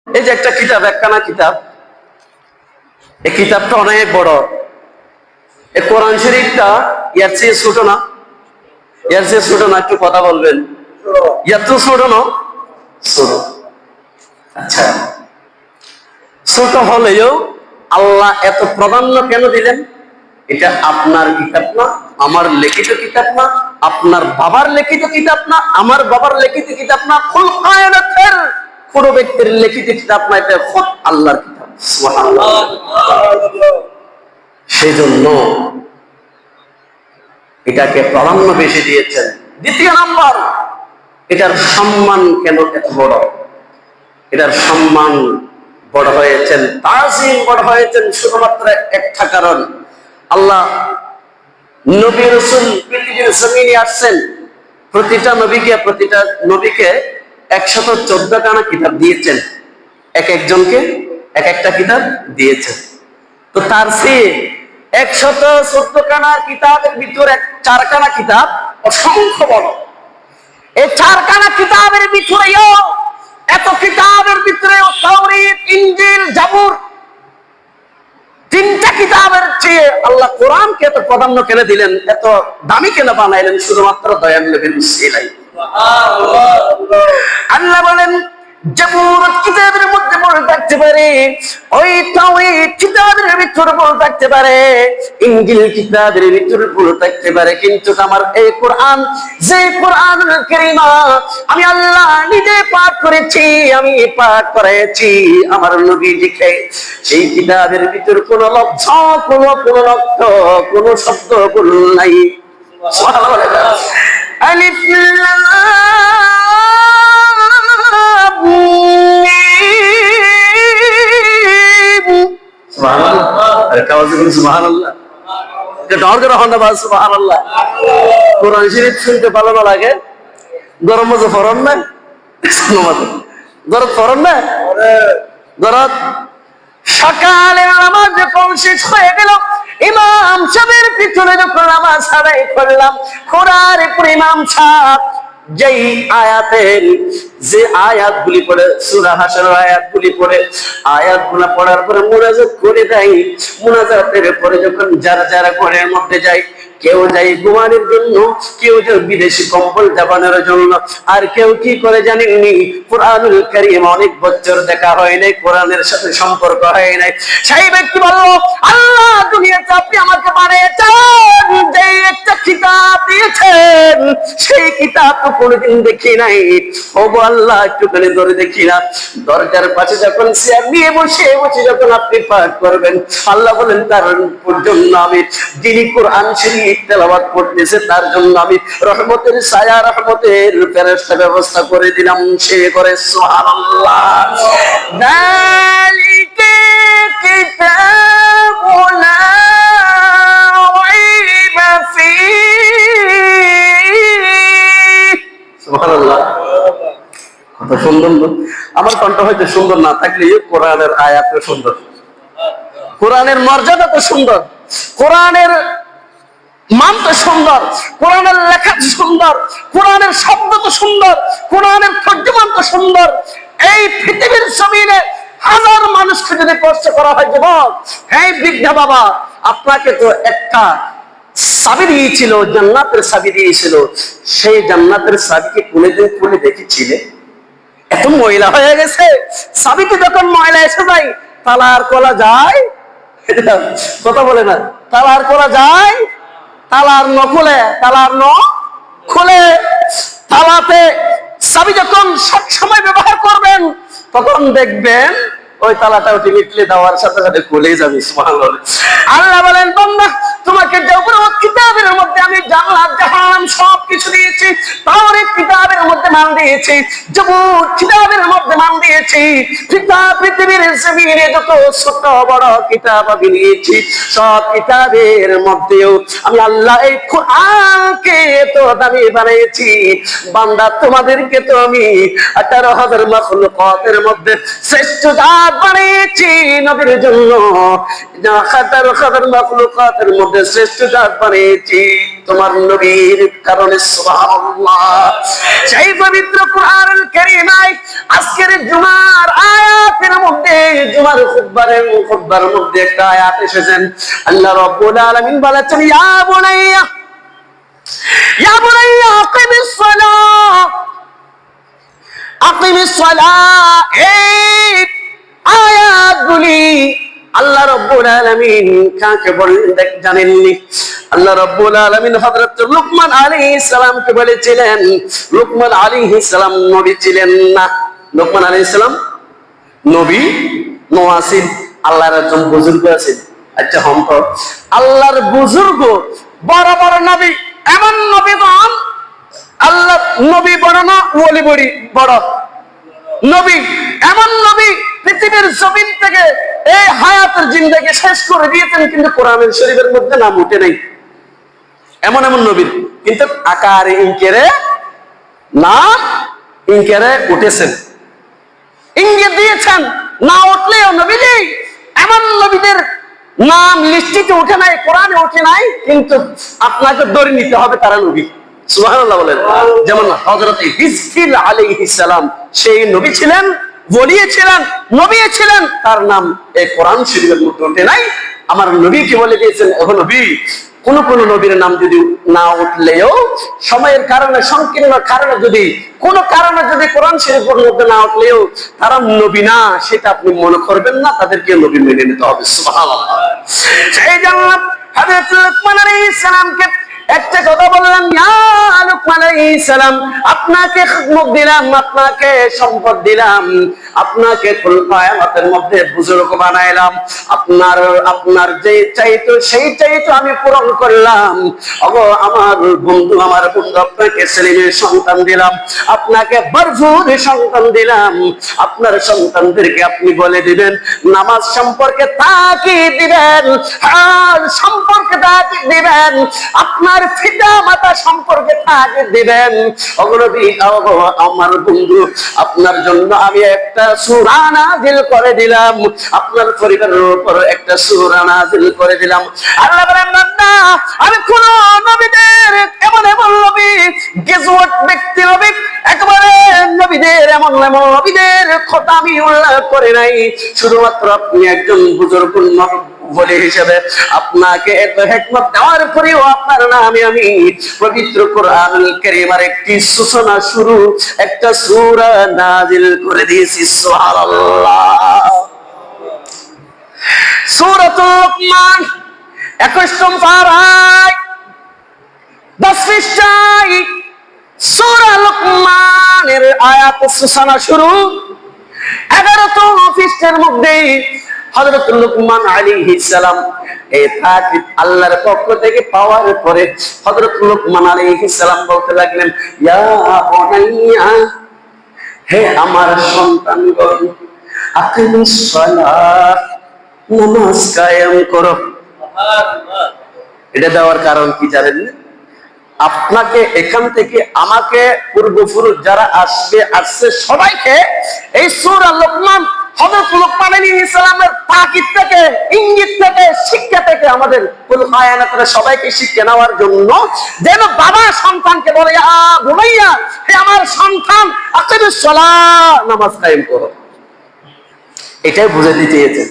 এই যে একটা কিতাব, একখানা কিতাব, এই কিতাবটা অনেক বড়। এই কোরআন শরীফটা ইয়ার চেয়ে ছোট না? এর চেয়ে ছোট না? একটু কথা বলবেন। এত ছোট না? ছোট। আচ্ছা, ছোট হলেও আল্লাহ এত প্রাধান্য কেন দিলেন? এটা আপনার কিতাব না, আমার লিখিত কিতাব না, আপনার বাবার লিখিত কিতাব না, আমার বাবার লিখিত কিতাব না, কুল কায়নাতের কোন ব্যক্তির লিখিত কিতাব না, এটা খুব আল্লাহর কিতাব। সুবহানাল্লাহ। সেজন্য এটাকে প্রাধান্য বেশি দিয়েছেন। দ্বিতীয় নাম্বার, এটার সম্মান কেন এত বড়? এটার সম্মান বড় হয়েছেন, তাজিম বড় হয়েছেন শুধুমাত্র একটা কারণ। আল্লাহ নবী রাসূল পৃথিবীর জমিনে আসছেন, প্রতিটা নবীকে 114 খানা কিতাব দিয়েছেন, এক একজনকে এক একটা কিতাব দিয়েছেন। তো তার চেয়ে 114 খানা কিতাবের ভিতরে 4 খানা কিতাব অসংখ্য বড়। এই 4 খানা কিতাবের ভিতরেও, এত কিতাবের ভিতরেও তাওরীত, ইনজিল, জাবুর, 3টা কিতাবের চেয়ে আল্লাহ কোরআনকে এত প্রাধান্য কেন দিলেন, এত দামি কেন বানাইলেন? শুধুমাত্র দয়ার নবীর উসিলায়। আল্লাহ বলেন, জাবুর কিতাবের মধ্যে বলে থাকতে পারে, ওই তাওরীত কিতাবের ভিতরে বলে থাকতে পারে, ইনজিল কিতাবের ভিতরে বলে থাকতে পারে, কিন্তু আমার এই কোরআন, যে কোরআনুল কারীম আমি আল্লাহ নিজে পাঠ করেছি, আমি পাঠ করেছি আমার নবীজিকে, সেই কিতাবের ভিতরে কোনো লফজ, কোনো অর্থ, কোনো শব্দ ভুল নাই। সুবহানাল্লাহ। আলিফ লাম কোরআন শরীফ শুনতে ভালো না লাগে? গরম মজা ফরন না? গরম ফরন না? গরম সকালে নামাজ যখন শেষ হয়ে গেল, ইমাম সাহেবের পিছনে যখন নামাজ আদায় করলাম, কোরআনের উপর ইমাম সাহেব যেই আয়াতের, যে আয়াতগুলি পড়ে, সূরা হাশরের আয়াতগুলি পড়ে, আয়াতগুলো পড়ার পরে মুনাজাত করে দেয়, মুনাজাতের পরে যখন যারা যারা ঘরের মধ্যে যায়, কেউ যায় ঘুমানোর জন্য, কেউ যায় বিদেশি কম্বল জাপানের জন্য, আর কেউ কি করে জানেননি? কোরআনুল কারীম অনেক বছর দেখা হয় নাই, কোরআনের সাথে সম্পর্ক হয় নাই। সেই ব্যক্তি বলল, আল্লাহ দুনিয়াতে আপনি আমাকে বানিয়েছেন, যে একটা কিতাব দিয়েছেন, সেই কিতাব তো কোনোদিন দেখি নাই। ও আল্লাহ, একটুখানি ধরে দেখি না। দরজার পাশে যখন চেয়ার নিয়ে বসে বসে যখন আপনি পাঠ করবেন, আল্লাহ বলেন, তার জন্য আমি, যিনি কোরআন শরীফ তেলাওয়াত করতেছে, তার জন্য আমি রহমতের ছায়া, রহমতের ফেরেশতা ব্যবস্থা করে দিলাম। সে করে সুবহানাল্লাহ। যালিকা কিতাবুনা রাইবা ফীহি। সুবহানাল্লাহ। কত সুন্দর! আমার কণ্ঠ হয়তো সুন্দর না থাকলে কোরআনের আয়াত সুন্দর, কোরআনের মর্যাদা তো সুন্দর, কোরআনের মান তো সুন্দর, কোরআনের লেখা সুন্দর, কোরআনের শব্দ তো সুন্দর, কোরআনের তর্জমান তো সুন্দর। এই পৃথিবীর জমিনে হাজার মানুষকে যদি কষ্ট করা হয়, যুবক, এই বৃদ্ধা বাবা, আপনাকে তো একটা চাবি দিয়েছিল, জান্নাতের চাবি দিয়েছিল, সেই জান্নাতের চাবিকে কোনোদিন খুলে দেখেছিলে? এত ময়লা হয়ে গেছে, চাবিতে যখন ময়লা এসে যায়, তালার কলা যায়? কথা বলে না, তালার কলা যায়? তালার ন খুলে, তালার ন খুলে। তালাতে চাবি যখন সব সময় ব্যবহার করবেন, তখন দেখবেন ওই তালাটা টিপলে দেওয়ার সাথে সাথে খুলেই যাবে। সুবহানাল্লাহ। আল্লাহ বলেন, বান্দা, তোমাকে জাবুর কিতাবের মধ্যে আমি জান্নাত জাহান্নাম সব কিছু দিয়েছি, তাওরীত কিতাবের মধ্যে মান দিয়েছি, জাবুর কিতাবের মধ্যে মান দিয়েছি, পৃথিবীর জমিনে যত ছোট বড় কিতাব আমি নিয়েছি, সব কিতাবের মধ্যেও আমি আল্লাহ এই কোরআনকে এত দামি বানিয়েছি। বান্দা, তোমাদেরকে তো আমি 18,000 মাখলুকাতের মধ্যে শ্রেষ্ঠ জাত বানিয়েছি নবীর জন্য, 18,000 মাখলুকাতের মধ্যে শ্রেষ্ঠ জাত বানিয়েছি তোমার নবীর কারণে। সুবহানাল্লাহ। সেই পবিত্র কোরআনুল কারীম আজকের জুমার আয়াত জুমার খুতবার মধ্যে একটা আয়াত এসেছেন, আল্লাহ রাব্বুল আলামিন বলেছেন, ইয়া বুনাইয়া আকিমিস সালাহ, আকিমিস সালাহ। এই আয়াতগুলি আল্লাহ রাব্বুল আলামিন কাকে বলেন জানেননি? আল্লাহ রাব্বুল আলামিন হযরত লুকমান আলাইহিস সালামকে বলেছিলেন। লুকমান আলাইহিস সালাম নবী ছিলেন না। লুকমান আলাইহিস সালাম নবী নওয়াসিন, আল্লাহর একজন বুজুর্গ আছেন। আচ্ছা হম তো আল্লাহর বুজুর্গ বড় বড় নবী, এমন নবীগণ, আল্লাহ নবী বড় না ওলি বড় নবী, এমন নবী পৃথিবীর জমিন থেকে এই হায়াতের জিন্দেগি শেষ করে দিয়েছেন, কিন্তু কোরআনের শরীফের মধ্যে নাম উঠে নাই। এমন এমন নবীর কিন্তু আকারে ইঙ্কেরে নাম ইঙ্কেরে উঠেছেন, ইঙ্গিত দিয়েছেন, না উঠলেও নবীজি। এমন নবীদের নাম লিস্টিতে উঠে নাই, কোরআনে উঠে নাই, কিন্তু আপনাকে ধরে নিতে হবে তারা নবী। সুবহানাল্লাহ বলেন। যেমন হযরত হিজকিল আলাইহিস সালাম, সেই নবী ছিলেন, ওলি ছিলেন, নবী ছিলেন, তার নাম এই কোরআন শরীফের মধ্যে উঠে নাই। আমার নবীকে বলে দিয়েছেন, ও নবী, কোন কোন নবীর নাম যদি না উঠলেও সময়ের কারণে, সংকীর্ণ কারণে, যদি কোন কারণে যদি কোরআন শরীফের মধ্যে না উঠলেও তারা নবী না, সেটা আপনি মনে করবেন না, তাদেরকে নবী মেনে নিতে হবে। সুবহানাল্লাহ। সেই জন্য হযরত লুকমান আলাইহিস সালামকে একটা কথা বললাম, ইয়া লুকমান আলাইহিস সালাম, আপনাকে খিদমত দিলাম, আপনাকে সম্পদ দিলাম, আপনাকে কুল কিয়ামতের মধ্যে বুজুর্গ বানাইলাম, আপনার যে চাইতো সেই চাইতো আমি পূরণ করলাম। ওগো আমার বন্ধু, আপনাকে ছেলেমেয়ে সন্তান দিলাম, আপনাকে ভরপুর সন্তান দিলাম। আপনার সন্তানদেরকে আপনি বলে দিবেন, নামাজ সম্পর্কে তাকিদ দিবেন, হাল সম্পর্কে তাকিদ দিবেন, আপনার পিতা মাতা সম্পর্কে তাকিদ দিবেন। ওগো নবী, আমার বন্ধু, আপনার জন্য আমি একটা সূরা নাযিল করে দিলাম, আপনার পরিবারের উপর একটা সূরা নাযিল করে দিলাম। আল্লাহ বলেন, বান্দা, আমি কোন নবীদের এমন নবী, গেজওয়াট ব্যক্তি নবী, একেবারে নবীদের এমন নবীদের কথা আমি উল্লেখ করে নাই। শুধুমাত্র আপনি একজন বুজুর্গ বলে হিসেবে আপনাকে এত হিকমত দেওয়ার পরেও আপনার নামে আমি পবিত্র কোরআনুল কারীমের একটি সূচনা শুরু, একটা সূরা নাযিল করে দিয়েছি। সুবহানাল্লাহ। সূরাতুল লুকমান 21 পারায় 10 পৃষ্ঠায় সূরা লুকমানের আয়াত সূচনা শুরু। 11তম পৃষ্ঠার মধ্যে হযরত লুকমান আলাইহিস সালাম এই তাকিদ আল্লাহর পক্ষ থেকে পাওয়ার পরে হযরত লুকমান আলাইহিস সালাম বলতে লাগলেন, ইয়া বুনাইয়া, হে আমার সন্তানগণ, আকিমিস সালাহ, নামাজ কায়েম করো। এটা দেওয়ার কারণ কি জানেন? আপনাকে এখান থেকে, আমাকে, পূর্বপুরুষ যারা আসছে সবাইকে এই সূরা লুকমান, হযরত লুকমান আলাইহিস সালামের তাকিদ থেকে, ইঙ্গিত থেকে, শিক্ষা থেকে আমাদের কুল কায়নাতের সবাইকে শিক্ষা নেওয়ার জন্য, যেন বাবা সন্তানকে বলে, ইয়া বুনাইয়া, হে আমার সন্তান, আকিমিস সালাহ, নামাজ কায়েম করো। এটাই বুঝাতে চেয়েছেন।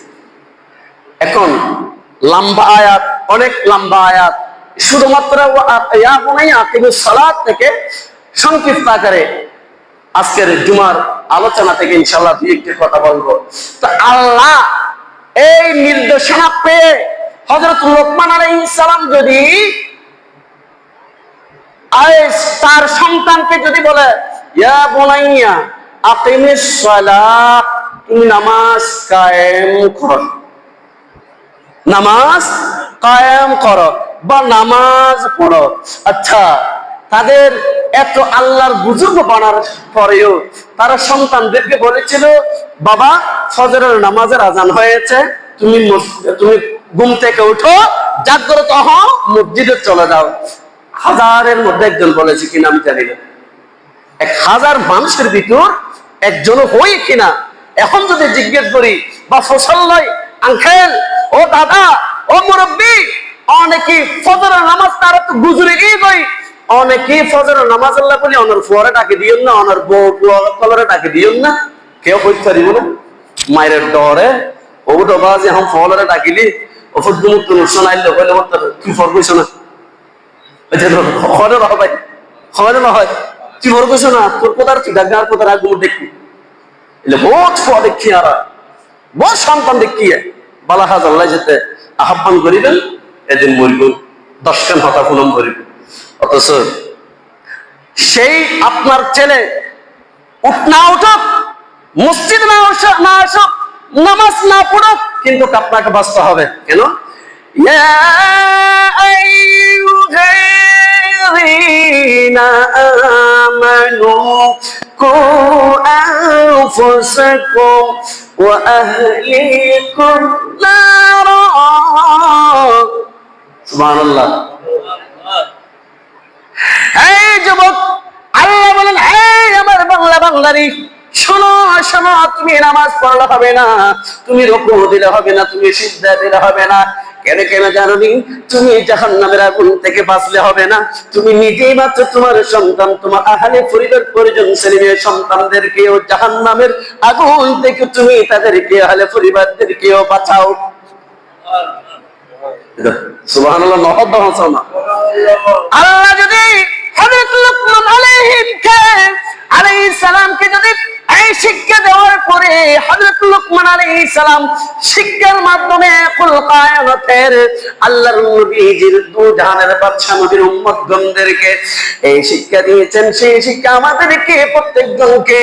এখন লম্বা আয়াত, অনেক লম্বা আয়াত, শুধুমাত্র ইয়া বুনাইয়া আকিমিস সালাত থেকে সংক্ষিপ্ত আকারে আজকের জুমার আলোচনা থেকে ইনশাআল্লাহ দুই একটি কথা বলবো। তো আল্লাহ এই নির্দেশনা পেয়ে হযরত লুকমান আলাইহিস সালাম যদি তার সন্তানকে যদি বলে, ইয়া বুনাইয়া আকিমিস সালাত, তুমি নামাজ কায়েম করো, নামাজ কায়েম করো বা নামাজ পড়ো। আচ্ছা, তাদের এত আল্লাহর বুজুর্গ বানার পরেও তারা সন্তানদেরকে বলেছিল, বাবা ফজরের নামাজের আজান হয়েছে, তুমি ঘুম থেকে উঠো, জাগ্রত হও, মসজিদে চলে যাও। হাজারের মধ্যে একজন বলেছে কিনা আমি জানি না, 1000 মানুষের ভিতর একজনও হই কিনা। এখন যদি জিজ্ঞেস করি, বা ফসল নয় আঙ্কেল, ও দাদা, ও মুরব্বী, অনেকেই ফজরের নামাজ তারা তো গুজরে গিয়ে গই, অনেকেই ফজরের নামাজ আল্লাহ বলি অনার ফুয়ারে ডাকে দিও না, অনার বউ কলরে ডাকে দিও না, কেউ হইতে পারিব না। মায়ের ডরে ওটা বাজে হাম ফলরে ডাকিলি ওফর মুক্ত নুসন আইলে হইলে তুই ফর কইছ না খবরে না ভাই খবরে না হয় তুই ফর কইছ না তোর কোথার তুই ডাক আর কোথার আগুন দেখি এলে বহুত ফল দেখি আর বহুত সন্তান দেখি বালা হাজ আল্লাহ যেতে আহ্বান করিবেন এদিন মরিব 10 খান হতা ফুলম করিব অথচ সেই আপনার ছেলে উঠনা উঠক মসজিদ না আসুক নামাজ না পড়ুক কিন্তু আপনাকে বাঁচতে হবে কেন ইয়া আইয়ুহাল্লাযীনা আমানু কু আনফুসাকুম ওয়া আহলিকুম নারা সুবহানাল্লাহ। এই যুবক আল্লাহ বলেন এই আমার বাংলা বাংলারি শোনো শোনো, তুমি নামাজ পড়লে হবে না, তুমি রুকু দিলে হবে না, তুমি সিজদা দিলে হবে না। কেন কেন জানোনি? তুমি জাহান্নামের আগুন থেকে বাঁচলে হবে না। তুমি নিজেই মাত্র তোমার সন্তান, তোমার আহলে পরিবার পরিজন ছেলে মেয়ে সন্তানদেরকেও জাহান্নামের আগুন থেকে তুমি তাদেরকে আহলে পরিবারদেরকেও বাঁচাও। সুবহানাল্লাহ। আল্লাহ যদি হযরত লুকমান আলাইহিস সালামকে যদি এই শিক্ষা দেওয়ার পরে হযরত লুকমান আলাইহিস সালাম শিক্ষার মাধ্যমে কুল কায়নাতের আল্লাহর নবীজির দু জাহানের বাদশা নবীর উম্মতগণদেরকে এই শিক্ষা দিয়েছেন, সেই শিক্ষা আমাদেরকে প্রত্যেকজনকে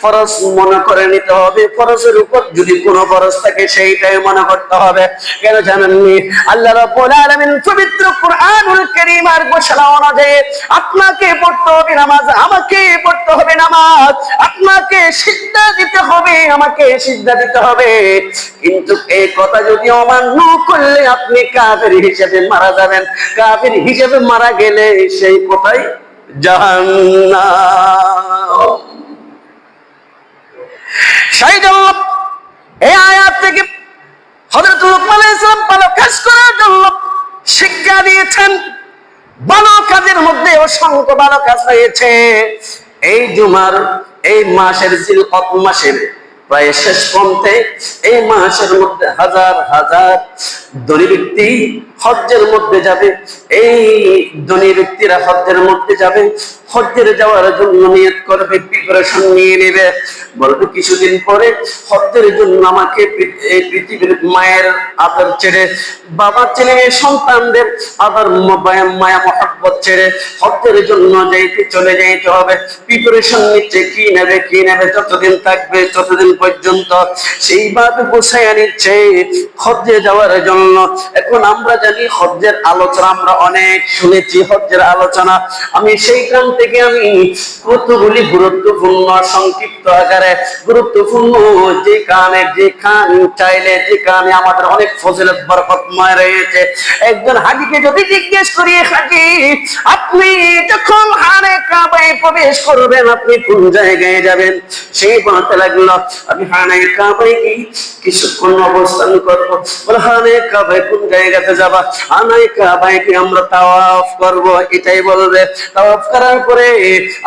ফরজ মনে করে নিতে হবে। ফরজের উপর যদি কোনো ফরজ থাকে সেইটাই মনে করতে হবে। কেন জানেননি? আল্লাহ রাব্বুল আলামিন পবিত্র কুরআনুল কারীমের ঘোষণা অনুযায়ী আপনাকে পড়তে হবে নামাজ, আমাকে পড়তে হবে নামাজ, আপনাকে সিজদা দিতে হবে, আমাকে সিজদা দিতে হবে। কিন্তু এই কথা যদি অমান্য করলে আপনি কাফের হিসেবে মারা যাবেন। কাফের হিসেবে মারা গেলে সেই কোথায়? জাহান্নাম। সেই জন্য এই আয়াত থেকে হযরত লুকমান আলাইহিস সালাম ভালো কাজ করার জন্য শিক্ষা দিয়েছেন। ভালো কাজের মধ্যে অসংখ্য ভালো কাজ রয়েছে। এই জুমার এই মাসের জিলকত মাসের প্রায় শেষ প্রান্তে এই মাসের মধ্যে হাজার হাজার ধনী ব্যক্তি হজ্জের মধ্যে যাবে। এই ধনী ব্যক্তিরা হজ্জের মধ্যে যাবে, হজ্জের যাওয়ার জন্য নিয়ত করবে, প্রিপারেশন নিয়ে নেবে। বলবে কিছুদিন পরে হজ্জের জন্য আমাকে এই পৃথিবীর মায়ের আদর ছেড়ে, বাবা ছেলে সন্তানদের আদর মায়া মহব্বত ছেড়ে হজ্জের জন্য চলে যাইতে হবে। প্রিপারেশন নিচ্ছে কি নেবে যতদিন থাকবে ততদিন পর্যন্ত সেই বাদ গোছায়া নিচ্ছে হজ্জে যাওয়ার জন্য। এখন আমরা জানি হজ্জের আলোচনা আমরা অনেক শুনেছি, হজ্জের আলোচনা আমি সেইখান থেকে আমি কতগুলি গুরুত্বপূর্ণ সংক্ষিপ্ত আকারে গুরুত্বপূর্ণ যে খান চাইলে যে কানে আমাদের অনেক ফজিলত বরকতময় রয়েছে। একজন হাজীকে যদি জিজ্ঞেস করি, হাজী আপনি যখন হারে কাবায় প্রবেশ করবেন আপনি কোন জায়গায় যাবেন? সেই বলতে লাগলো আমি হারে কাবায় কিছুক্ষণ অবস্থান করবো। বলে হারে কাবায় কোন জায়গাতে যাবা? হারে কাবায় কি আমরা তাওয়াফ করব, এটাই বলবে। তাওয়াফ করার পরে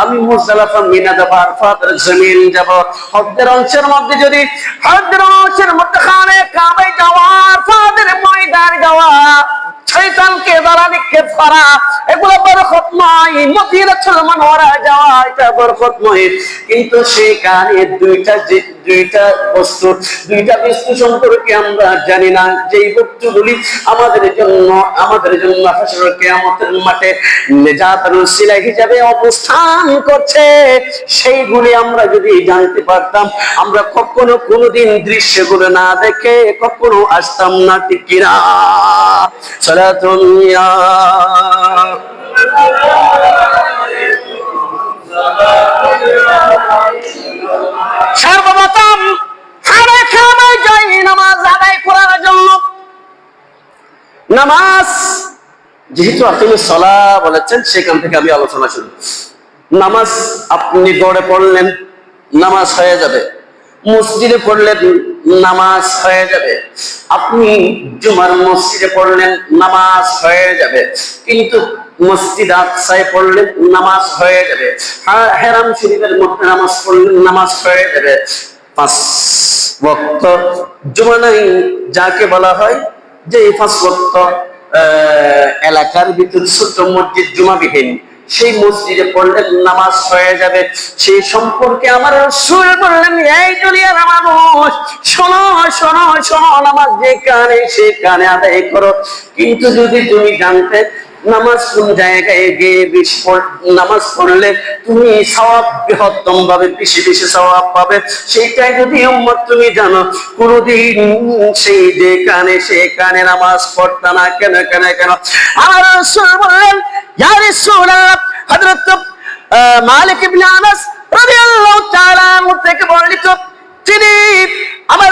আমি মুজদালিফা মিনা যাব, আরাফাতের জমিন যাব। হজ্জের অংশের মধ্যে যদি হজ্জের অংশের মধ্যে হারে কাবায় যাওয়া, আরাফাতের ময়দানে যাওয়া, শয়তানকে দ্বারা নিক্ষেপ করা, এগুলো বরকত নয়। মদিনাতুল মুনাওয়ারা যাওয়া এটা বরকত নয়। কিন্তু সেই কানে দুইটা বস্তু সম্পর্কে আমরা জানি না। যেই বস্তুগুলি আমাদের জন্য হাসরের কিয়ামতের মাঠে নেজাতের ওসিলা হিসেবে অবস্থান করছে, সেইগুলি আমরা যদি জানতে পারতাম আমরা কখনো কোনোদিন দৃশ্যগুলো না দেখে কখনো আসতাম না, ঠিক কিনা? সালাতুন ইয়া সর্বপ্রথম হারে কাবায় যাই নামাজ আদায় করার জন্য। নামাজ যেহেতু আপনি সলা বলেছেন সেখান থেকে আমি আলোচনা শুরু। নামাজ আপনি গড়ে পড়লেন, নামাজ হয়ে যাবে। মসজিদে পড়লেন, নামাজ হয়ে যাবে। আপনি জুমার মসজিদে পড়লেন, নামাজ হয়ে যাবে। কিন্তু মসজিদ আকসায় পড়লেন, নামাজ হয়ে যাবে। হেরাম শরীফের মধ্যে নামাজ পড়লেন, নামাজ হয়ে যাবে। 5 ওয়াক্ত জুমা নাই, যাকে বলা হয় যে 5 ওয়াক্ত এলাকার ভিতর ছোট মসজিদ জুমাবিহীন, সেই মসজিদে পড়লে নামাজ হয়ে যাবে। সেই সম্পর্কে আমার রাসূল বললেন, এই দুনিয়ার মানুষ শোনো শোনো শোনো, নামাজ যে কানে সে কানে আদায় করো। কিন্তু যদি তুমি জানতে নামাজ কোন জায়গায় গিয়ে নামাজ পড়লে তুমি সওয়াব বৃহত্তম ভাবে বেশি বেশি সওয়াব পাবে, সেইটাই যদি উম্মত তুমি জানো, কোনদিন সেই যে কানে সে কানে নামাজ পড়তা না। কেন কেন কেন? আমার রাসূল বললেন, ইয়া রাসূলুল্লাহ, হযরত মালিক ইবনে আনাস রাদিয়াল্লাহু তাআলা আনহু থেকে বর্ণিত, তিনি আমার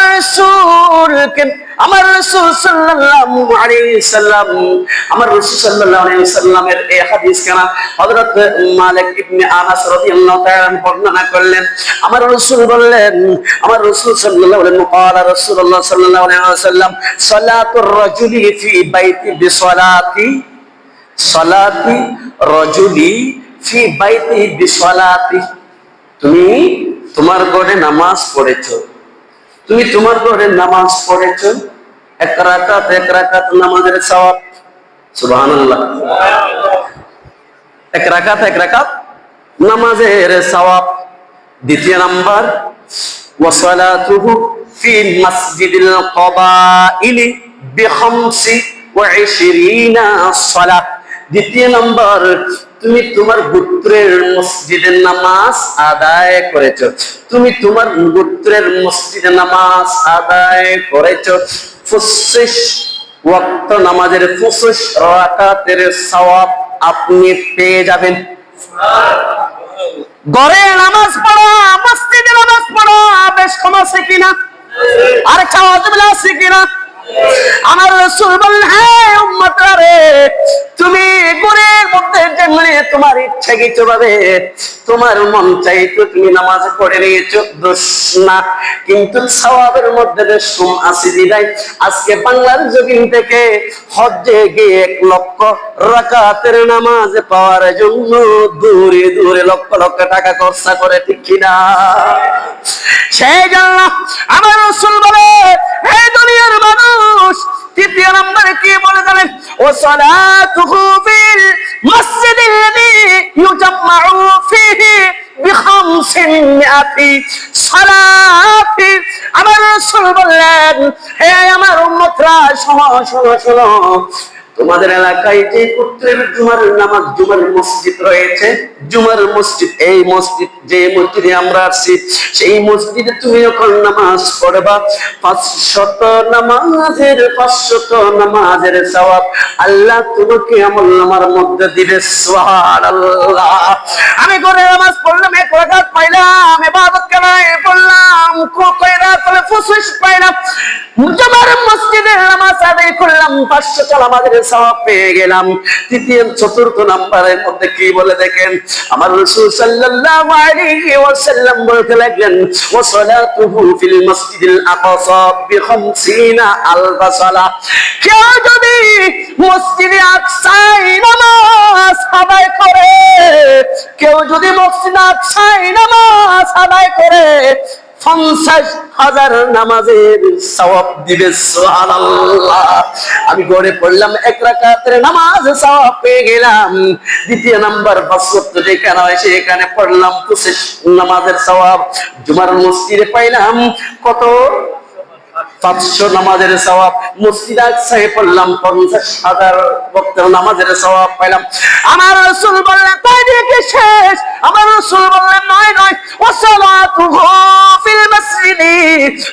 রাসূল সাল্লাল্লাহু আলাইহি সাল্লামের এই হাদিস কেনা হযরত মালিক ইবনে আনাস রাদিয়াল্লাহু তাআলা বর্ণনা করলেন। আমার রাসূল বললেন, আমার রাসূল সাল্লাল্লাহু আলাইহি ক্বালা রাসূলুল্লাহ সাল্লাল্লাহু আলাইহি ওয়াসাল্লাম, সালাতুর রাজুলি ফি বাইতি বিসালাতি রাজুলি ফি বাইতি বিসালাতি। তুমি তোমার ঘরে নামাজ পড়েছো, তুমি তোমার ঘরে নামাজ পড়েছো, এক রাকাত নামাজের সওয়াব। সুবহানাল্লাহ। এক রাকাত নামাজের সওয়াব। দ্বিতীয় নাম্বার, ওয়া সালাতুহু ফি মাসজিদিল কবাইলি বি25 সালাহ। দ্বিতীয় নাম্বার, তুমি তোমার গোত্রের মসজিদে নামাজ আদায় করেছো, তুমি তোমার গোত্রের মসজিদে নামাজ আদায় করেছো। 25 ওয়াক্ত নামাজের 25 রাকাতের সওয়াব আপনি পেয়ে যাবেন। ঘরে নামাজ পড়া, মসজিদে নামাজ পড়া বেশ কম আছে কিনা? আর চাওয়াজবিল্লাহ আছে কিনা? আমার রাসূল বললেন, হ্যাঁ উম্মতরা রে, তুমি ঘরের মধ্যে যেমনি তোমার ইচ্ছা কিছু ভাবে তোমার মন চাইতো তুমি নামাজ পড়ে নিয়েছো, দোষ না, কিন্তু সওয়াবের মধ্যে বেশ কম আছে। দিদাই আজকে বাংলার জমিন থেকে হজ্জে গিয়ে 1 লক্ষ রাকাতের নামাজ পাওয়ার জন্য দূরে দূরে লক্ষ লক্ষ টাকা খরচা করে, ঠিক কিনা? সেই জন্য আমার রাসূল বলে, হে দুনিয়ার মানুষ, তৃতীয় নম্বরে কি বলে জানেন? ও সালাতুহু ফিল মাসজিদিল্লাযী ইউজাম্মাউ ফীহি বি500 সালাতি। আমার রাসূল বললেন, হে আমার উম্মতরা, শোনো শোনো শোনো, তোমাদের এলাকায় যে গোত্রের জুমার নামাজ, জুমার মসজিদ রয়েছে, জুমার মসজিদ, এই মসজিদ যে মসজিদে আমরা আছি, সেই মসজিদে তুমি যখন নামাজ পড়বা, 500 নামাজের সওয়াব আল্লাহ তোমাকে আমলনামার মধ্যে দিবে। সুবহানাল্লাহ। আমি ঘরে নামাজ পড়লাম, 1 রাকাত পাইলাম, ইবাদত কেনায় পড়লাম, কয় রাকাত হলে 25 পাইলাম। জুমার মসজিদে নামাজ আদায় করলাম, 500 নামাজের সওয়াব পেয়ে গেলাম। তৃতীয় চতুর্থ নাম্বারের মধ্যে কি বলে দেখেন? আমার রাসূল সাল্লাল্লাহু আলাইহি ওয়াসাল্লাম বলতে লাগলেন, ওয়া সালাতুহু ফিল মাসজিদিল আকসা বি50 সালাহ। কেউ যদি মসজিদে আকসায় নামাজ আদায় করে, কেউ যদি মসজিদে আকসায় নামাজ আদায় করে, 50,000 নামাজের সওয়াব দিবে। সুবহানাল্লাহ। আমি ঘরে পড়লাম, 1 রাকাতের নামাজ সওয়াব পেয়ে গেলাম। দ্বিতীয় নাম্বার, 5 ওয়াক্ত যেখানে হয় সেখানে পড়লাম, 25 নামাজের সওয়াব। জুমার মসজিদে পাইলাম কত? 500 নামাজের সওয়াব। মসজিদ আকসায় পড়লাম, 50,000 ওয়াক্তের নামাজের সওয়াব পাইলাম। আমার রাসূল বললেন, তাই দেখে শেষ? আমার রাসূল বললেন, নয় নয়, ওয়া সালাতুহু ফিল মাসজিদি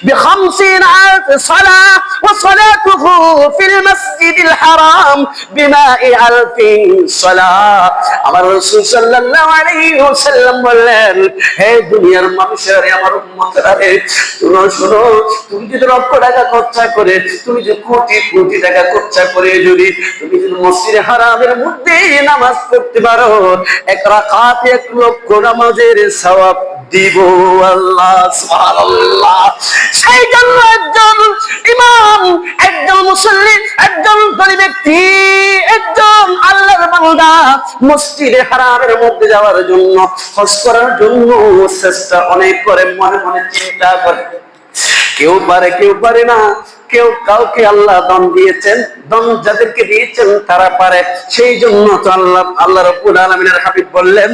বি50,000 সালাহ, ওয়া সালাতুহু ফিল মাসজিদিল হারাম বি100,000 সালাহ। আমার রাসূল সাল্লাল্লাহু আলাইহি ওয়াসাল্লাম বললেন, হে দুনিয়ার মানুষেরা, আমার উম্মতরা রে, শোনো শোনো, তুমি যদি লক্ষ টাকা খরচা করে, তুমি যদি কোটি কোটি টাকা খরচা করে যদি তুমি যদি মসজিদে হারামের মধ্যে নামাজ পড়তে পারো, 1 রাকাত 1 লক্ষ নামাজের সওয়াব দিব আল্লাহ। সুবহানাল্লাহ। সেই জন্য একজন ইমাম, একজন মুসল্লি, একজন ধনী ব্যক্তি, একজন আল্লাহর বান্দা মসজিদে হারামের মধ্যে যাওয়ার জন্য, হজ করার জন্য চেষ্টা অনেক করে, মনে মনে চিন্তা করে। কেউ পারে কেউ পারে না, কেউ কাউকে আল্লাহ দম দিয়েছেন, দম যাদেরকে দিয়েছেন তারা পারে। সেই জন্য তো আল্লাহ রাব্বুল আলামিনের হাবিব বললেন,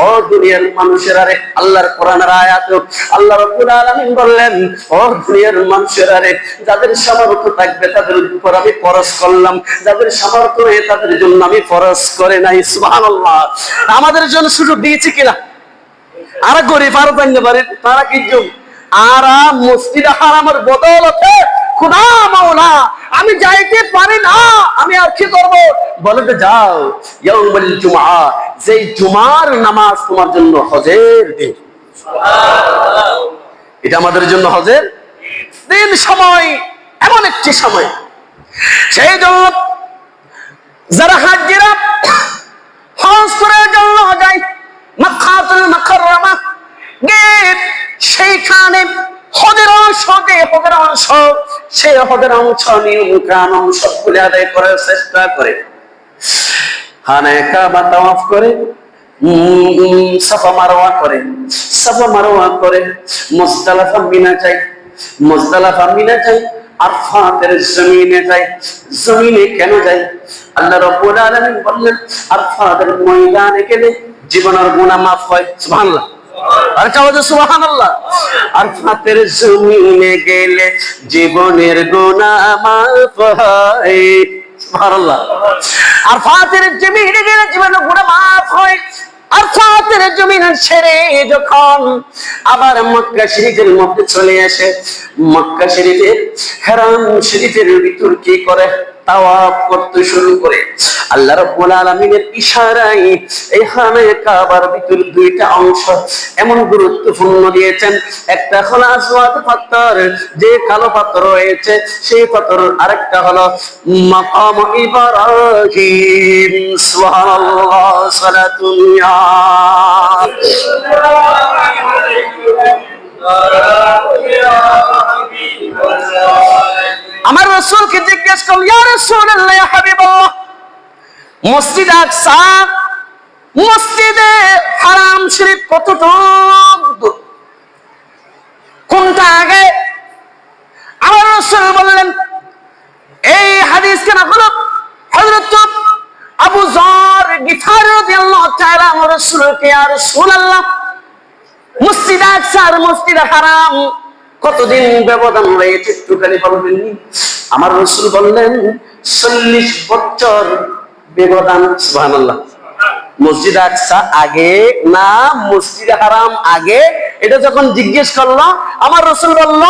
ও দুনিয়ার মানুষেরা রে, আল্লাহর কোরআনের আয়াত আল্লাহ রাব্বুল আলামিন বললেন, ও দুনিয়ার মানুষেরা রে, যাদের সামর্থ্য থাকবে তাদের উপর আমি ফরজ করলাম, যাদের সামর্থ্য নেই তাদের জন্য আমি ফরজ করে নাই। সুবহানাল্লাহ। আমাদের জন্য সুযোগ দিয়েছে কিনা? আর গরিব আরো জানতে পারে তারা কি যোগ, আর মসজিদে হারামের বদৌলতে খোদা মাওলা আমি যাইতে পারি না, আমি আর কি করব? বলে তো যাও, ইয়াউমুল জুমআ, যেই জুমার নামাজ তোমার জন্য হজের দিন। সুবহানাল্লাহ। এটা আমাদের জন্য হজের দিন, সময় এমন একটি সময়, সেই জন্য যারা হাজিরা হজ করার জন্য যায় মক্কাতুল মুকাররমা, সেইখানে হজের অংশ, হজের অংশ, সেই হজের অংশ নিয়ম কানুন সবগুলো আদায় করার চেষ্টা করে, খানায়ে কাবা তাওয়াফ করে, সাফা মারওয়া করে, সাফা মারওয়া করে, মুজদালিফা মিনা যায়, মুজদালিফা মিনা যায়, আরফাতের জমিনে যায়। জমিনে কেন যায়? আল্লাহ রাব্বুল আলামিন বললেন, আরফাতের ময়দানে গেলে জীবনের গুনাহ মাফ হয়। সুবহানাল্লাহ। আর চাওয়াজ সুবহানাল্লাহ। আরফাতের জমিনে গেলে জীবনের গুনাহ মাফ হয়। সুবহানাল্লাহ। আরফাতের জমিনে গেলে জীবনের গুনাহ মাফ হয়। আরফাতের জমিন ছেড়ে যখন আবার মক্কা শরীফের মধ্যে চলে আসে, মক্কা শরীফের হারাম শরীফের ভিতর কি করে? তাওয়াফ করতে শুরু করে। আল্লাহ রাব্বুল আলামিনের ইশারায় এই খানায়ে কাবার ভিতর দুইটা অংশ এমন গুরুত্বপূর্ণ দিয়েছেন। একটা হলো আসওয়াদ পাথর, যে কালো পাথর রয়েছে সেই পাথর, আরেকটা হলো মাকাম ইব্রাহিম। সুবহানাল্লাহ। সালাতুল্লাহ। আমার রাসূলকে জিজ্ঞেস করল, ইয়া রাসূলুল্লাহ, ইয়া হাবিবাল্লাহ, মসজিদ আকসা, মসজিদে হারাম শরীফ কতটুকু, কোনটা আগে? আমার রাসূল বললেন, এই হাদিস কেন হলো হযরত আবু যর গিফারি রাদিয়াল্লাহু তাআলা আমার রাসূলকে, ইয়া রাসূলুল্লাহ, মসজিদ আকসা আর মসজিদ হারাম কতদিন ব্যবধান রয়েছে একটুখানি বলবেন? আমার রাসূল বললেন 40 বছর ব্যবধান। সুবহানাল্লাহ। মসজিদ আকসা আগে না মসজিদ হারাম আগে? এটা যখন জিজ্ঞেস করলো আমার রাসূল বলল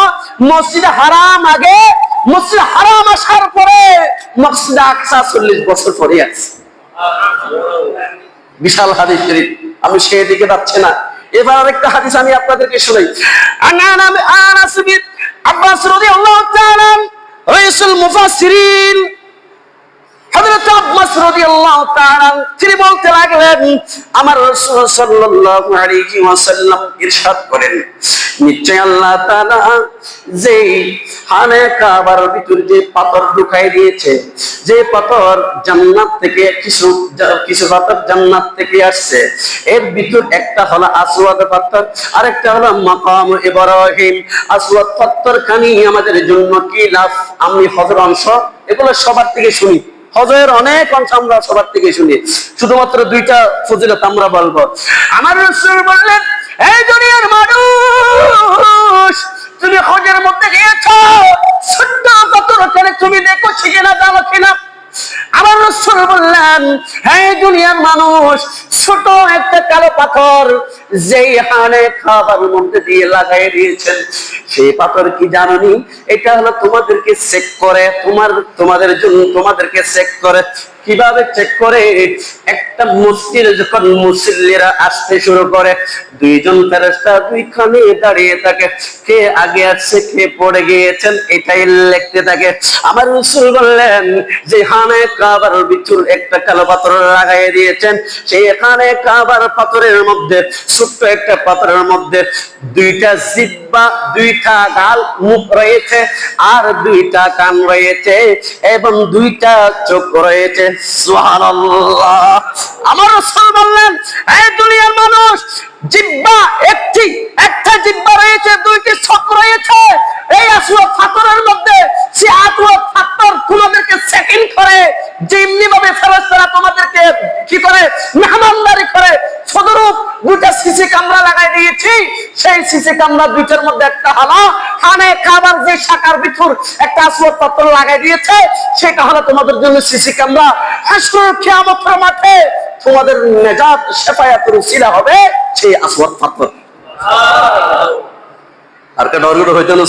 মসজিদ হারাম আগে, মসজিদ হারাম আসার পরে মসজিদ আকসা 40 বছর পরে আছে। বিশাল হাদিস শরীফ, আমি সেই দিকে যাচ্ছি না। এবার আরেকটা হাদিস আমি আপনাদেরকে শোনাই। আনাস বিন আব্বাস রাদিয়াল্লাহু তাআলা রাইসুল মুফাসসিরিন, হযরত আব্বাস রাদিয়াল্লাহু তাআলা তিনি বলতে লাগলেন, আমার রাসূল সাল্লাল্লাহু আলাইহি ওয়াসাল্লাম ইরশাদ করেন, নিশ্চয় আল্লাহ তাআলা যেই খানায়ে কাবার ভিতর যে পাথর ঢুকাই দিয়েছে, যে পাথর জান্নাত থেকে কিছু পাথর জান্নাত থেকে আসছে, এর ভিতর একটা হলো আসওয়াদ পাথর, আরেকটা হলো মাকাম ইব্রাহিম। আসওয়াদ পাথর খানি আমাদের জন্য কি লাভ? আমি হজের অংশ এগুলো সবার থেকে শুনি, হজের অনেক অংশ আমরা সবার থেকে শুনি, শুধুমাত্র দুইটা ফজিলত আমরা বলবো। আমার রাসূল বললেন, এই দুনিয়ার মানুষ, তুমি হজের মধ্যে গিয়েছো, ছোট্ট পাথর করে তুমি দেখছো কিনা, জানো কিনা? আমার রাসূল বললেন, হে দুনিয়ার মানুষ, ছোট একটা কালো পাথর যেই খানায়ে কাবার মধ্যে দিয়ে লাগাই দিয়েছেন, সেই পাথর কি জানোনি? এটা হলো তোমাদেরকে চেক করে, তোমাদের জন্য তোমাদেরকে চেক করে। কিভাবে চেক করে? একটা মসজিদে যখন মুসল্লিরা আসতে শুরু করে, দুইজন ফেরেশতা দুইখানে দাঁড়িয়ে থাকে, কে আগে আসছে কে পড়ে গিয়েছেন এটাই লিখতে থাকে। আমার রাসূল বললেন, যে খানায়ে কাবার ভিতর একটা কালো পাথর লাগাই দিয়েছেন, সেই খানায়ে কাবার পাথরের মধ্যে, ছোট্ট একটা পাথরের মধ্যে দুইটা জিহ্বা, দুইটা দুইটা গাল মুখ রয়েছে, আর দুইটা কান রয়েছে, এবং দুইটা চোখ রয়েছে। সুবহানাল্লাহ। আমার রাসূল বললেন, এই দুনিয়ার মানুষ, জিহ্বা একটা জিহ্বা রয়েছে, দুইটি চোখ রয়েছে। এই আসওয়াদ পাথরের মধ্যে সে আসওয়াদ পাথর তোমাদেরকে সেকেন্ড করে, যেমনি ভাবে ফেরেশতারা তোমাদেরকে কি করে মেহমানদারি করে, সদরূপ দুইটা সিসি কামরা লাগাই দিয়েছি। সেই সিসি কামরা দুইটার মধ্যে একটা হলো খানে খাবার যে শাকার ভিতর একটা আসওয়াদ পাথর লাগাই দিয়েছে, সেটা হলো তোমাদের জন্য সিসি কামরা। হাসর কিয়ামতের মাঠে তোমাদের নেজাত শাফায়াতের উসিলা হবে সেই আসওয়াদ পাথর। আর কা ডর হইতো না।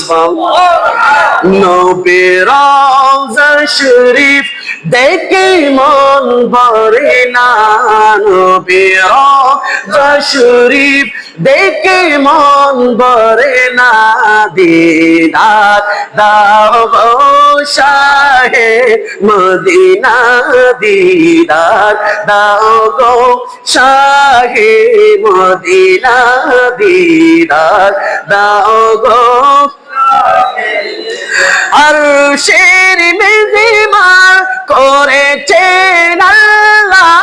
নবী রওজা শরীফ দেখে মন ভরে না, নবী রওজা শরীফ দেখে মন ভরে না, দিদার দাও গো শাহে মদিনা, দিদার দাও গো শাহে মদিনা, দিদার দাও গো। আরশের মেহমান করেছেন আল্লাহ,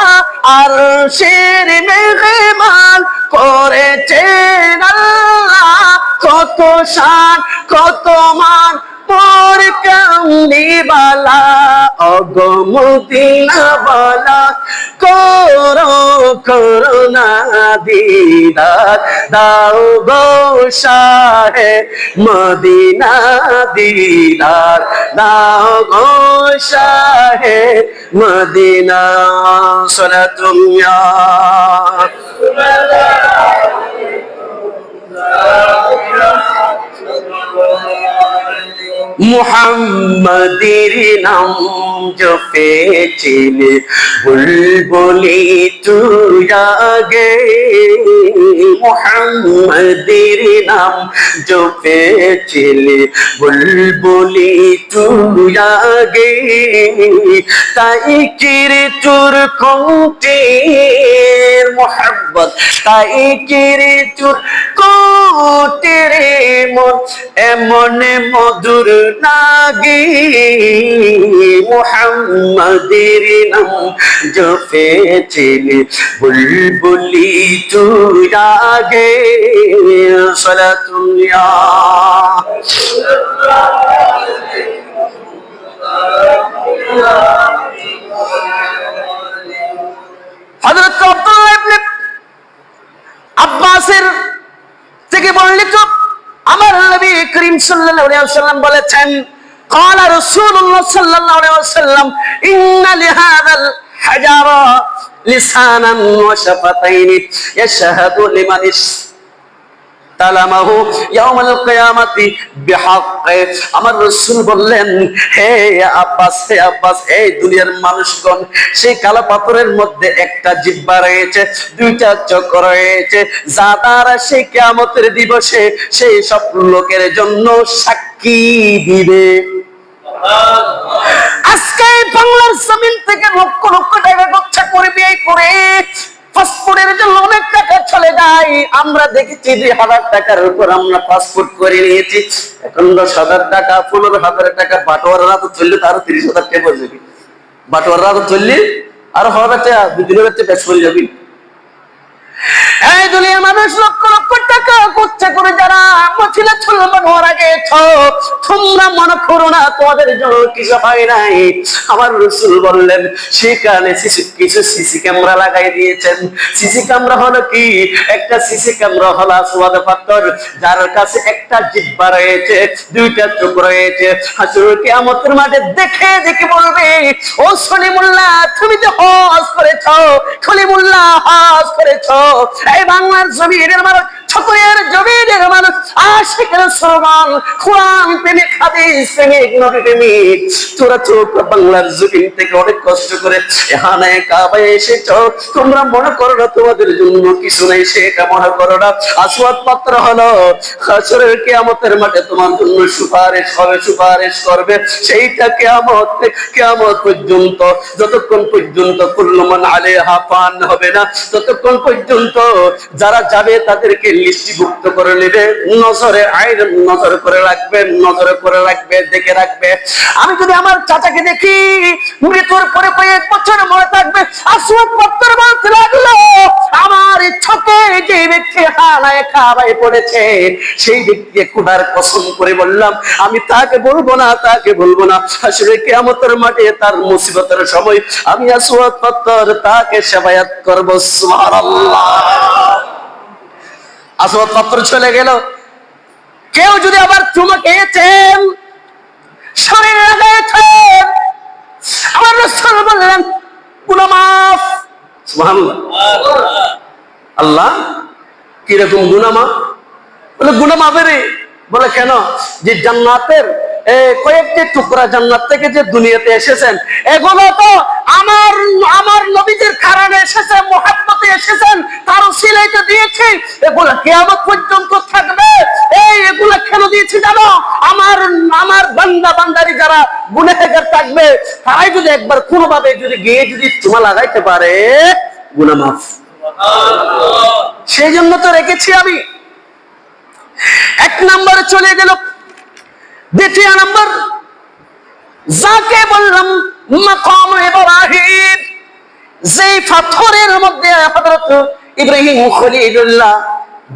আরশের মেহমান করেছেন আল্লাহ, কত শান কত মান পর কামলিওয়ালা, ওগো মদিনা ওয়ালা করো করুণা, দিদার দাও গো শাহে মদিনা, দিদার দাও গো শাহে মদিনা। সালাতুম ইয়া মুহাম্মাদের নাম জপেছিলে বুলবুলি তুই আগে, মুহাম্মাদের নাম জপেছিলে বুলবুলি তুই আগে, তাই কিরে তোর কোটের মোহাব্বত, তাই কিরে তোর কোটের মন এমন মধুর লাগে, মুহাম্মাদের নাম জপেছিলে বুলবুলি তুই আগে। সালাতুন ইয়া হযরত আব্দুল্লাহ ইবনে আব্বাসের থেকে বর্ণিত আমার নবী করিম সাল্লাল্লাহু আলাইহি ওয়াসাল্লাম বলেছেন, قال رسول الله صلى الله عليه وسلم إن لهذا الحجر لسانا وشفتين يشهد لمن তালামাহু ইয়াউমাল কিয়ামাতি বিহাক্কি। আমার রাসূল বললেন, হে আব্বাস, হে আব্বাস, এই দুনিয়ার মানুষগণ, সেই কালো পাথরের মধ্যে একটা জিহ্বা রয়েছে, দুইটা চোখ রয়েছে, যা দ্বারা সেই কিয়ামতের দিবসে সেই সব লোকের জন্য সাক্ষী দিবে। আজকে বাংলার জমিন থেকে লক্ষ লক্ষ টাকা খরচা করে বিয়ে করে পাসপোর্টের জন্য অনেক টাকা চলে যায়। আমরা দেখেছি 2,000 টাকার উপর আমরা পাসপোর্ট করে নিয়েছি। এখন 10,000 টাকা 15,000 টাকা বাটোয়ারা তো চললে তার 30,000 টাকা পড়ে যাবে। বাটোয়ারা তো চললে আর 1,000 টাকা 2 দিনের বাচ্চা পেশ করে যাবি। এই দুনিয়ার মানুষ লক্ষ লক্ষ টাকা খরচা করে যারা মহিলা মুসলমান হওয়ার আগে তোমরা মনে করো না তোমাদের জন্য কিছু হয় নাই। আমার রাসূল বললেন, সেখানে কিছু সিসি ক্যামেরা লাগাই দিয়েছেন। সিসি ক্যামেরা হলো কি? একটা সিসি ক্যামেরা হলো আসওয়াদ পাথর, যার কাছে একটা জিহ্বা রয়েছে, দুইটা চোখ রয়েছে। হাসরের কিয়ামতের মাঠে দেখে দেখে বলবে, ও সলিমুল্লাহ, তুমি যে হজ করেছো, সলিমুল্লাহ হজ করেছো। এই বাংলার জমিনের মানুষ, ছতরের জমিনের মানুষ, আশিকের সমান, কোরআন প্রেমিক, হাদিস প্রেমিক, নবী প্রেমিক, তোরা চোখ বাংলার জমিন থেকে অনেক কষ্ট করে এখানে কাবায় এসেছো। তোমরা মনে করো না তোমাদের জন্য কিছু নেই, সেটা মনে করো না। আসওয়াদ পাথর হলো হাসরের কিয়ামতের মাঠে তোমার জন্য সুপারিশ হবে, সুপারিশ করবে। সেইটা কিয়ামত পর্যন্ত, যতক্ষণ পর্যন্ত কুল্লু মান আলাইহা ফান হবে না, ততক্ষণ পর্যন্ত যারা যাবে তাদেরকে লিস্টিভুক্ত করে নেবে, নজরে আইন নজর করে রাখবে, নজরে করে রাখবে, দেখে রাখবে। আমি যদি আমার চাচাকে দেখি মৃত্যুর পরে কয়েক বছর মরে থাকবে, আসওয়াদ পত্র বলতে লাগলো, আমার চোখে যে ব্যক্তি হানায় খাবায় পড়েছে সেই ব্যক্তিকে খোদার কসম করে বললাম আমি তাকে বলবো না, তাকে বলবো না। আসলে কিয়ামতের মাঠে তার মুসিবতের সময় আমি আসওয়াদ পত্র তাকে সেবায়াত করব। সুবহানাল্লাহ। আসওয়াদ পত্র চলে গেল। কেউ যদি আবার চুমা খেয়েছেন, শরীরে লাগাইছেন, আমার রাসূল বললেন গুনাহ মাফ। সুবহানাল্লাহ। আল্লাহ কিরকম গুনাহ মাফ? বলে গুনাহ মাফের। বলে কেন? যে জান্নাতের কয়েকটি টুকরা জান্নাত থেকে যে দুনিয়াতে এসেছেন, এগুলো তো আমার নবীদের কারণে এসেছে, মুহাব্বতে এসেছেন, তার উসিলাতে দিয়েছি। এগুলো কিয়ামত পর্যন্ত থাকবে। এগুলো কেন দিয়েছি জানো? আমার বান্দা বান্দারি যারা গুনাহগার থাকবে, তারাই যদি একবার কোনোভাবে যদি গিয়ে যদি চুমা লাগাইতে পারে, গুনাহ মাফ। সেই জন্য তো রেখেছি আমি। এক নম্বরে চলে গেল। দ্বিতীয় নম্বর যাকে বললাম মাকাম ইব্রাহিম, যে পাথরের মধ্যে হযরত ইব্রাহিম খলিলুল্লাহ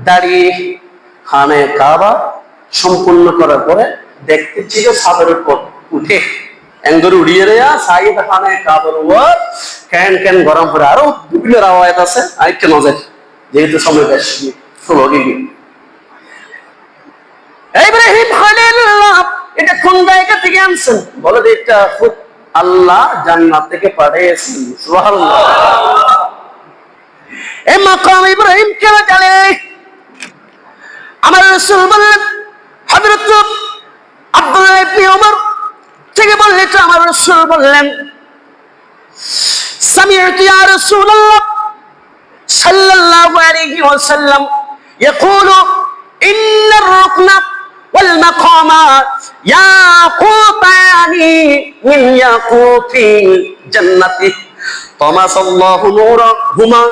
দাঁড়িয়ে খানে কাবা সম্পূর্ণ করার পরে দেখতে ছিল ছাদের উপর উঠে এঙ্গর উড়িয়ে রেয়া সাইদ খানে কাবার উপর ক্যান ক্যান গরম করে আরো বিভিন্ন রাওয়ায়াত আছে। আরেকটা নজর, যেহেতু সময় বেশি শুরু হয়ে ইব্রাহিম খলিলুল্লাহ এটা কোন জায়গা থেকে আনছেন? বলে যে এটা খুব আল্লাহ জান্নাত থেকে পাঠিয়েছেন। সুবহানাল্লাহ। এই মাকাম ইব্রাহিম কেন জানে? আমার রাসূল বললেন, হযরত আব্দুল্লাহ ইবনে ওমর থেকে বললেন, আমার রাসূল বললেন সামি'তু ইয়া রাসূলুল্লাহ সাল্লাল্লাহু আলাইহি ওয়াসাল্লাম ইয়াকুলু ইন্নার রুকনা والمقام ياقوتان من ياقوت الجنة طمس الله نورهما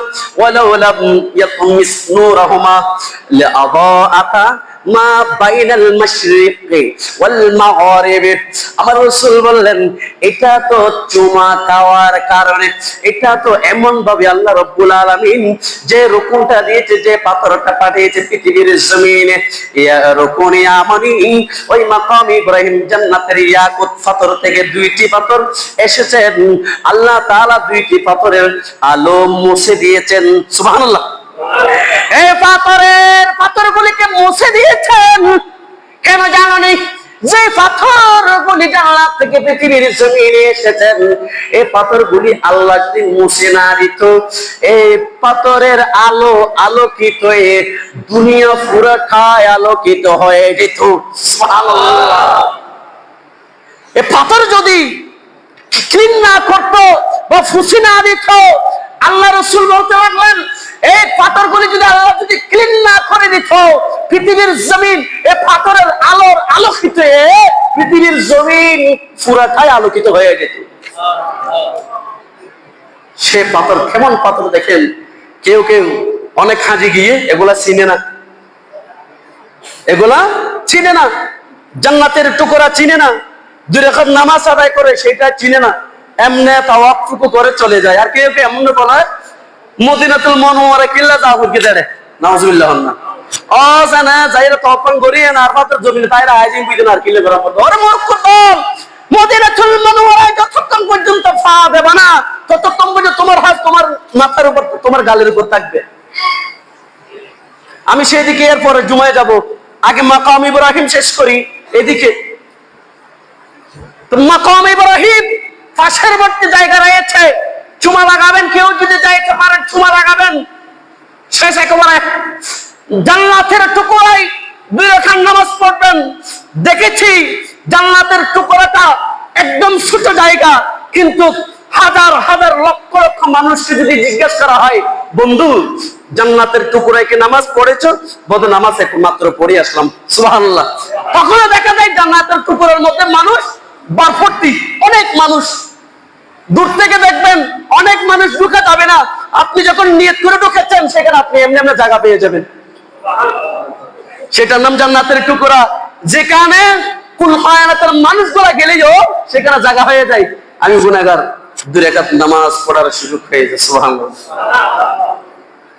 ولو لم يطمس نورهما لأضاءت মা বাইনাল মাশরিকি ওয়াল মাগরিব। আমার রাসূল বললেন এটা তো চুমা খাওয়ার কারণে, এটা তো এমন ভাবে আল্লাহ রাব্বুল আলামিন যে রুকুনটা দিয়েছে, যে পাথরটা পাঠিয়েছে পৃথিবীর জমিনে, ইয়া রুকুনি আমানি ওই মাকাম ইব্রাহিম জান্নাতের ইয়াকুত পাথর থেকে দুইটি পাথর এসেছে। আল্লাহ তাআলা দুইটি পাথরের আলো মুছে দিয়েছেন। সুবহানাল্লাহ। এই পাথরগুলিকে মুছে দিয়েছেন কেন জানো নি? যে পাথরগুলি জান্নাত থেকে পৃথিবীর জমিনে এসেছেন, এই পাথরগুলি আল্লাহ যদি মুছে না দিত, এই পাথরের আলো আলোকিত হয়ে দুনিয়া পুরোটাই আলোকিত হয়ে যেত। সুবহানাল্লাহ। এই পাথর যদি ক্লিন না করতো বা ফুসি না দিত, আল্লাহ রাসূল বলতে লাগলেন এই পাথরগুলি যদি আল্লাহ যদি ক্লিন না করে দিত, পৃথিবীর জমিন এই পাথরের আলোর আলোকিত পৃথিবীর জমিন পুরাটাই আলোকিত হয়ে যেত। সে পাথর কেমন পাথর দেখেন, কেউ কেউ অনেক হাজি গিয়ে এগুলা চিনে না, এগুলা চিনে না, জান্নাতের টুকরা চিনে না, দুই রাকাত নামাজ আদায় করে সেটা চিনে না, এমনি তাওয়াফটুকু করে চলে যায়। আর কেউ কেউ এমন বলে মদিনাতুল মুনাওয়ারা কিল্লা যাবো কি দেড়ে নাউজুবিল্লাহ না ও জানা যাইরা তওয়াফ করিয়ে না আর পাথর জমিনে তাইরা আইজিন বিদিন আর কিলে করা পড়তো। আরে মূর্খ দল, মদিনাতুল মুনাওয়ারায় যতক্ষণ পর্যন্ত পা দেবে না ততক্ষণ পর্যন্ত তোমার হাত তোমার মাথার উপর তোমার গালের উপর থাকবে। আমি সেদিকে এরপরে জুমায় যাব, আগে মাকাম ইব্রাহিম শেষ করি। এদিকে তো মাকাম ইব্রাহিম পাশেরবর্তী জায়গা রয়েছে, চুমা লাগাবেন, কেউ যদি যাইতে পারেন চুমা লাগাবেন। শেষ একেবারে জান্নাতের টুকরায় দুই রাকাত নামাজ পড়বেন। দেখেছি জান্নাতের টুকরাটা একদম ছোট জায়গা, কিন্তু হাজার হাজার লক্ষ লক্ষ মানুষকে যদি জিজ্ঞেস করা হয় বন্ধু জান্নাতের টুকরায় কি নামাজ পড়েছো, বলে নামাজ মাত্র পড়ে আসলাম। সুবহানাল্লাহ। তখনও দেখা যায় জান্নাতের টুকরার মধ্যে মানুষ ভর্তি, অনেক মানুষ। দূর থেকে দেখবেন অনেক মানুষ ঢুকে যাবে না, আপনি যখন নিয়ত করে ঢুকেছেন সেখানে আপনি এমনি এমনি জায়গা পেয়ে যাবেন। সেটার নাম জান্নাতের টুকরা, যেখানে কুল কায়নাতের মানুষগুলা গেলেও সেখানে জায়গা হয়ে যায়। আমি গুনাহগার, 2 রাকাত নামাজ পড়ার সুযোগ হয়ে যায়। সুবহানাল্লাহ।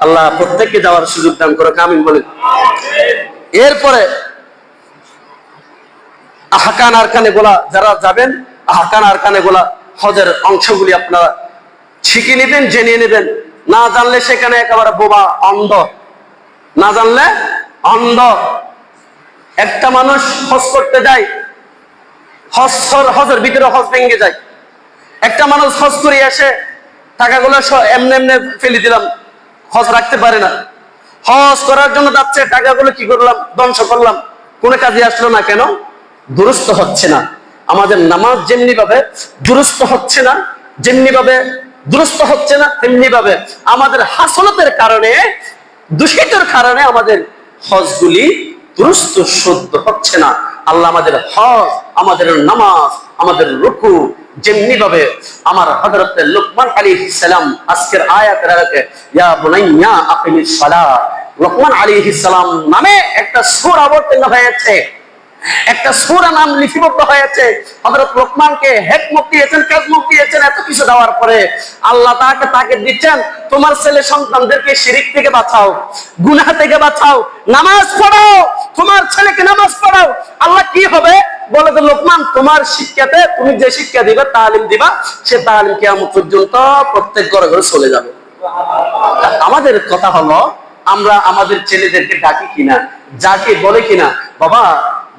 আল্লাহ প্রত্যেককে যাওয়ার সুযোগ দান করে, আমিন বলেন। এরপরে আহকান আরকানে গোলা, যারা যাবেন আহকান আরকানে গোলা হজের অংশগুলি আপনারা শিখে নেবেন, জেনে নেবেন। না জানলে সেখানে একেবারে বোবা, অন্ধ, না জানলে অন্ধ। একটা মানুষ হজ করতে যায়, হজের ভিতরে হজ ভেঙে যায়। একটা মানুষ হজ করে এসে টাকাগুলো এমনি এমনি ফেলে দিলাম, হজ রাখতে পারে না। হজ করার জন্য যাচ্ছে, টাকাগুলো কি করলাম, ধ্বংস করলাম, কোনো কাজে আসলো না। কেন? দুরুস্ত হচ্ছে না। আমাদের নামাজ যেমনি ভাবে দুরুস্ত হচ্ছে না, যেমনি ভাবে দুরুস্ত হচ্ছে না, তেমনি ভাবে আমাদের হাসলতের কারণে, দূষিতের কারণে আমাদের হজগুলি দুরুস্ত শুদ্ধ হচ্ছে না। আল্লাহ আমাদের হজ, আমাদের নামাজ, আমাদের রুকু যেমনি ভাবে আমার হযরত লুকমান আলাইহিস সালাম আজকের আয়াতের আগে ইয়া বুনাইয়া আকিমিস সালাত, লুকমান আলাইহিস সালাম নামে একটা সূরা অবতীর্ণ হয়েছে, একটা সূরা নাম লিপিবদ্ধ হয়েছে। হযরত লোকমানকে হিকমত দিয়েছেন, কাজমত দিয়েছেন। এত কিছু দেওয়ার পরে আল্লাহ তাকে দিচ্ছেন, তোমার ছেলে সন্তানদেরকে শিরক থেকে বাঁচাও, গুনাহ থেকে বাঁচাও, নামাজ পড়াও, তোমার ছেলেকে নামাজ পড়াও। আল্লাহ কি হবে বলে, তো লোকমান তোমার শিক্ষাতে তুমি যে শিক্ষা দিবে, তালিম দিবা, সে তালিম কিয়ামত পর্যন্ত প্রত্যেক ঘরে ঘরে চলে যাবে। আমাদের কথা হলো, আমরা আমাদের ছেলেদেরকে ডাকি কিনা, যাকে বলে কিনা, বাবা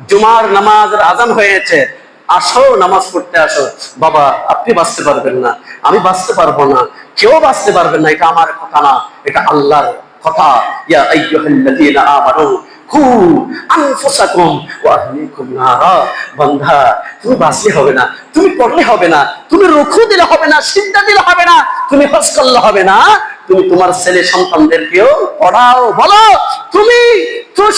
জুমার নামাজের আজান হয়েছে, আসো নামাজ পড়তে আসো। বাবা আপনি বাঁচতে পারবেন না, আমি বাঁচতে পারবো না, কেউ বাঁচতে পারবেন না, এটা আমার কথা না, এটা আল্লাহর কথা। ইয়া আইয়ুহাল্লাযীনা আমানু কু আনফুসাকুম ওয়া আহলিকুম নারা। বান্দা তুমি বাঁচলে হবে না, তুমি পড়লে হবে না, তুমি রুকু দিলে হবে না, সিজদা দিলে হবে না, তুমি হজ করলে হবে না, তুমি তোমার ছেলে সন্তানদেরকেও পড়াও, বলো তুমি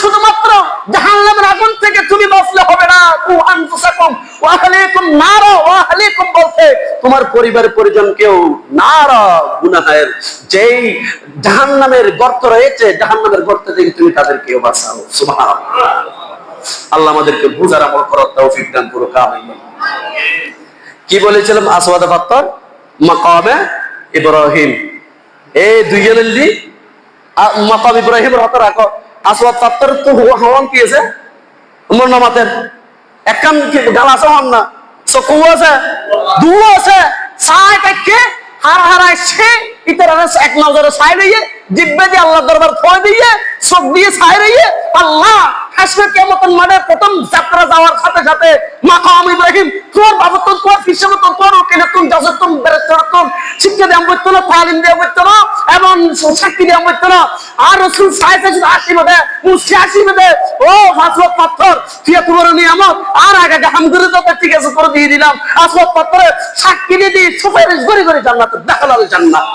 শুধুমাত্র জাহান্নামের আগুন থেকে তুমি বাঁচলে হবে না। কু আনফুসাকুম ওয়া আহলিকুম নারা, ওয়া আহলিকুম বলতে তোমার পরিবার পরিজনকেও নারা, গুনাহের যেই জাহান্নামের গর্ত রয়েছে, জাহান্নামের গর্ত থেকে তুমি তাদেরকেও বাঁচাও। সুবহানাল্লাহ। আল্লাহ আমাদেরকে বুঝার আমল করার তৌফিক দান করুক, আমিন। কি বলেছিলাম? আসওয়াদ পাথর, মাকামে ইব্রাহিম, এই দুইজনের দি মাকাম ইব্রাহিমের হাতে রাখো। আসওয়াদ পাথর তো হওয়ান কি আছে আমার নামাতের একখান গাল আছে, হন না চকু আছে, দু আছে, ছাই থাকে হার হারায় সে ইতার এক নজরে ছাই রইয়ে, জিব্বে দিয়ে আল্লাহ দরবার থয় দিয়ে, চোখ দিয়ে ছাই রইয়ে, আল্লাহ হাসবে কিয়ামতের মাঠে প্রথম যাত্রা যাওয়ার সাথে সাথে মাকাম ইব্রাহিম তোর বাবতন, তোর ফিসাবতন, তোর ওকিলতন, জাজতন, বেরেস্তরতন শিক্ষা দেওয়া বইতো না, তালিম দেওয়া বইতো না, এবং সাক্ষী দেওয়া বইতো না। আর রাসূল সাহেব আসিবে মুসি আসিবে, ও আসওয়াদ পাথর তুই তোমার নিয়ামত, আর আগে আলহামদুলিল্লাহ ঠিক আছে করে দিয়ে দিলাম। আসওয়াদ পাথরে সাক্ষী দিয়ে সুপারিশ করে করে জান্নাতে দাখিল জান্নাত।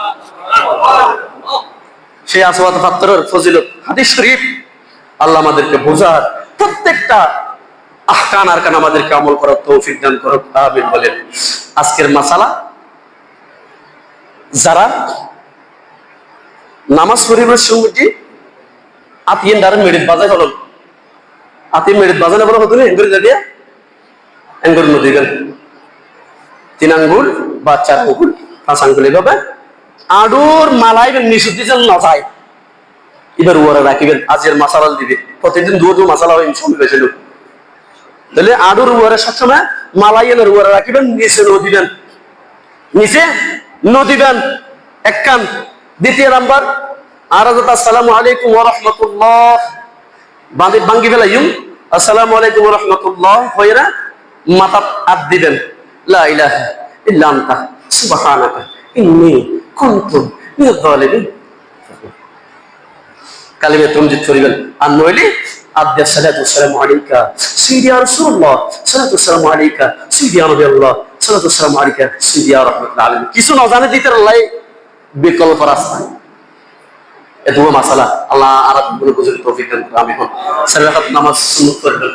সেই আসওয়াদ পাথরের ফজিলত হাদিস শরীফ আল্লাহ আমাদেরকে বোঝার, প্রত্যেকটা আহকাম আরকান আমাদেরকে আমল করার তৌফিক দান করুক, আমিন বলেন। আজকের মাসালা, যারা নামাজ পড়িবার সময়টি আতিয়েন দ্বারা মেরিট বাজায় হল, আতিয়েন মেরিট বাজালে বলো হতো না, এঙ্গুরি দাঁড়িয়ে এঙ্গুর নদী গেল 3 আঙ্গুল বা 4 আঙ্গুল 5 আঙ্গুল এভাবে আডুর মালাইবেন, নিশুদ্ধি যেন না যায়, এবার ওরা রাখিবেন। আজের মাসালাল দিবে, প্রতিদিন দু মাসালা হয় ইনশাআল্লাহ বেশি লোক, তাহলে আডুর ওয়ারে সবসময় মালাইয়ের ওয়ারে রাখিবেন, নিচে নদিবেন, নিচে নদিবেন এক কান। দ্বিতীয় নাম্বার, আর আসসালামু আলাইকুম ওয়া রাহমাতুল্লাহ বাঙ্গি ফেলাইম, আসসালামু আলাইকুম ওয়া রাহমাতুল্লাহ হইরা মাথা হাত দিবেন, লা ইলাহা ইল্লা আনতা সুবহানাকা ইন্নী কুনতু মিনাজ জালিমিন, কালিমা তামজিদ করিবেন। আর নইলে আদ্যা সালাতু সালামু আলাইকা সাইয়্যিদি ইয়া রাসূলুল্লাহ, সালাতু সালামু আলাইকা সাইয়্যিদি ইয়া নবিয়াল্লাহ, সালাতু সালামু আলাইকা সাইয়্যিদি ইয়া রাহমাতুল আলামিন। কিছু না জানে দিতে আল্লাহ বিকল্প রাস্তা, এ দুয়া মাসালা আল্লাহ আরাবগুলো বুঝতে তৌফিক দান করুন, আমিন। সালাত নামাজ সুন্নাত করবেন।